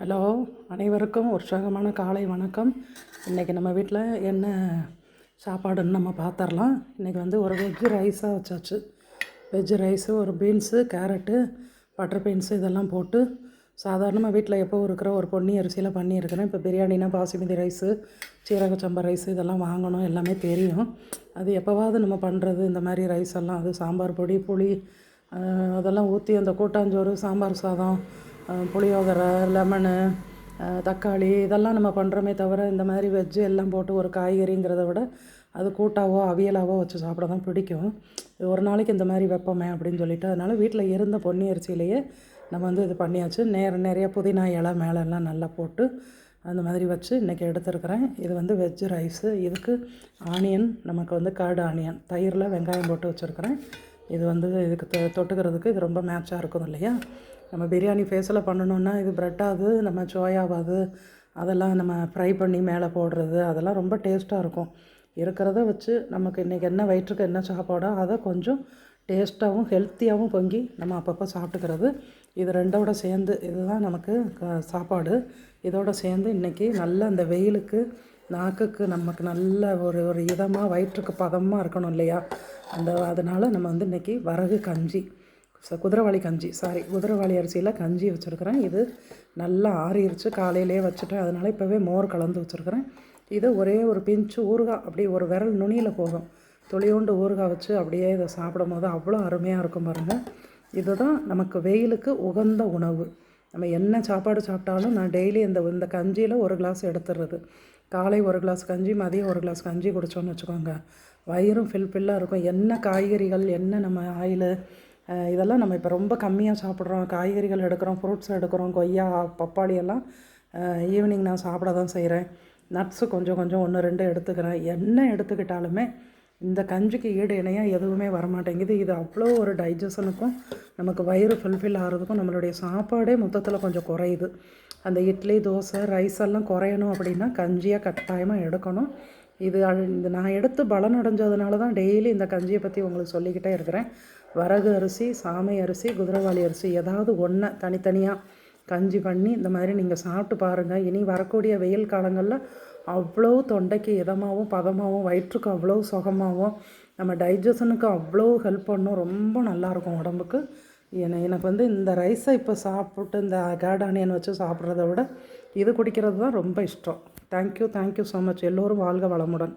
Hello, அனைவருக்கும் உற்சாகமான காலை வணக்கம். இன்றைக்கி நம்ம வீட்டில் என்ன சாப்பாடுன்னு நம்ம பார்த்துடலாம். இன்றைக்கி வந்து ஒரு வெஜ்ஜு ரைஸாக வச்சாச்சு. வெஜ்ஜு ரைஸு, ஒரு பீன்ஸு, கேரட்டு, பட்டர் பீன்ஸு இதெல்லாம் போட்டு சாதாரணமாக வீட்டில் எப்போ இருக்கிற ஒரு பொன்னி அரிசியில் பண்ணியிருக்கிறேன். இப்போ பிரியாணினா பாசுமதி ரைஸு, சீரக சம்பா ரைஸு இதெல்லாம் வாங்கணும், எல்லாமே தெரியும். அது எப்போவாவது நம்ம பண்ணுறது இந்த மாதிரி ரைஸ் எல்லாம். அது சாம்பார் பொடி, புளி அதெல்லாம் ஊற்றி அந்த கூட்டாஞ்சோறு, சாம்பார் சாதம், புளியோதரை, லெமனு, தக்காளி இதெல்லாம் நம்ம பண்ணுறோமே தவிர இந்த மாதிரி வெஜ்ஜு எல்லாம் போட்டு ஒரு காய்கறிங்கிறத விட அது கூட்டாவோ அவியலாவோ வச்சு சாப்பிட தான் பிடிக்கும். ஒரு நாளைக்கு இந்த மாதிரி வைப்போமே அப்படின்னு சொல்லிட்டு அதனால் வீட்டில் இருந்த பொன்னி அரிசியிலேயே நம்ம வந்து இது பண்ணியாச்சு. நிறைய புதினா இலை மேலெல்லாம் நல்லா போட்டு அந்த மாதிரி வச்சு இன்றைக்கி எடுத்துருக்கிறேன். இது வந்து வெஜ்ஜு ரைஸு. இதுக்கு ஆனியன், நமக்கு வந்து கர்டு ஆனியன், தயிரில் வெங்காயம் போட்டு வச்சுருக்கிறேன். இது வந்து இதுக்கு தொட்டுக்கிறதுக்கு இது ரொம்ப மேட்சாக இருக்கும் இல்லையா. நம்ம பிரியாணி ஃபேஸில் பண்ணணுன்னா இது ப்ரெட்டாவது, நம்ம சோயாவாது அதெல்லாம் நம்ம ஃப்ரை பண்ணி மேலே போடுறது அதெல்லாம் ரொம்ப டேஸ்ட்டாக இருக்கும். இருக்கிறத வச்சு நமக்கு இன்றைக்கி என்ன வயிற்றுக்கு என்ன சாப்பாடோ அதை கொஞ்சம் டேஸ்ட்டாகவும் ஹெல்த்தியாகவும் பொங்கி நம்ம அப்பப்போ சாப்பிட்டுக்கிறது. இது ரெண்டோட சேர்ந்து இதுதான் நமக்கு சாப்பாடு. இதோடு சேர்ந்து இன்றைக்கி நல்ல அந்த வெயிலுக்கு நாக்குக்கு நமக்கு நல்ல ஒரு இதமாக வயிற்றுக்கு பதமாக இருக்கணும் இல்லையா. அதனால் நம்ம வந்து இன்றைக்கி வரகு கஞ்சி, குதிரைவாளி அரிசியில் கஞ்சி வச்சுருக்கிறேன். இது நல்லா ஆறிடுச்சு, காலையிலே வச்சுட்டேன். அதனால் இப்போவே மோர் கலந்து வச்சுருக்கிறேன். இதை ஒரே ஒரு பிஞ்சு ஊறுகாய், அப்படி ஒரு விரல் நுனியில் போதும், துளியோண்டு ஊறுகாய் வச்சு அப்படியே இதை சாப்பிடும் போது அவ்வளோ அருமையாக இருக்கும் பாருங்கள். இதுதான் நமக்கு வெயிலுக்கு உகந்த உணவு. நம்ம என்ன சாப்பாடு சாப்பிட்டாலும் நான் டெய்லி இந்த கஞ்சியில் ஒரு கிளாஸ் எடுத்துடுறது. காலை ஒரு கிளாஸ் கஞ்சி, மதியம் ஒரு கிளாஸ் கஞ்சி குடித்தோன்னு வச்சுக்கோங்க, வயிறும் ஃபில்லாக இருக்கும். என்ன காய்கறிகள், என்ன நம்ம ஆயிலு இதெல்லாம் நம்ம இப்போ ரொம்ப கம்மியாக சாப்பிட்றோம். காய்கறிகள் எடுக்கிறோம், ஃப்ரூட்ஸ் எடுக்கிறோம், கொய்யா, பப்பாளி எல்லாம் ஈவினிங் நான் சாப்பிட தான் செய்கிறேன். நட்ஸு கொஞ்சம் 1 2 எடுத்துக்கிறேன். என்ன எடுத்துக்கிட்டாலுமே இந்த கஞ்சிக்கு ஈடு இணையாக எதுவுமே வரமாட்டேங்குது. இது அவ்வளோ ஒரு டைஜஷனுக்கும் நமக்கு வயிறு ஃபுல்ஃபில் ஆகிறதுக்கும் நம்மளுடைய சாப்பாடே மொத்தத்தில் கொஞ்சம் குறையுது. அந்த இட்லி, தோசை, ரைஸ் எல்லாம் குறையணும் அப்படின்னா கஞ்சியாக கட்டாயமாக எடுக்கணும். இது நான் எடுத்து பலன் அடைஞ்சதுனால தான் டெய்லி இந்த கஞ்சியை பற்றி உங்களுக்கு சொல்லிக்கிட்டே இருக்கிறேன். வரகு அரிசி, சாமை அரிசி, குதிரைவாளி அரிசி ஏதாவது ஒன்று தனித்தனியாக கஞ்சி பண்ணி இந்த மாதிரி நீங்கள் சாப்பிட்டு பாருங்கள். இனி வரக்கூடிய வெயில் காலங்களில் அவ்வளோ தொண்டைக்கு இதமாகவும் பதமாகவும், வயிற்றுக்கு அவ்வளோ சுகமாகவும், நம்ம டைஜஷனுக்கு அவ்வளோ ஹெல்ப் பண்ணும். ரொம்ப நல்லாயிருக்கும் உடம்புக்கு. எனக்கு வந்து இந்த ரைஸை இப்போ சாப்பிட்டு இந்த கேர்ட் ஆனியன் வச்சு சாப்பிட்றத விட இது குடிக்கிறது தான் ரொம்ப இஷ்டம். Thank you so much. எல்லோரும் வாழ்க வளமுடன்.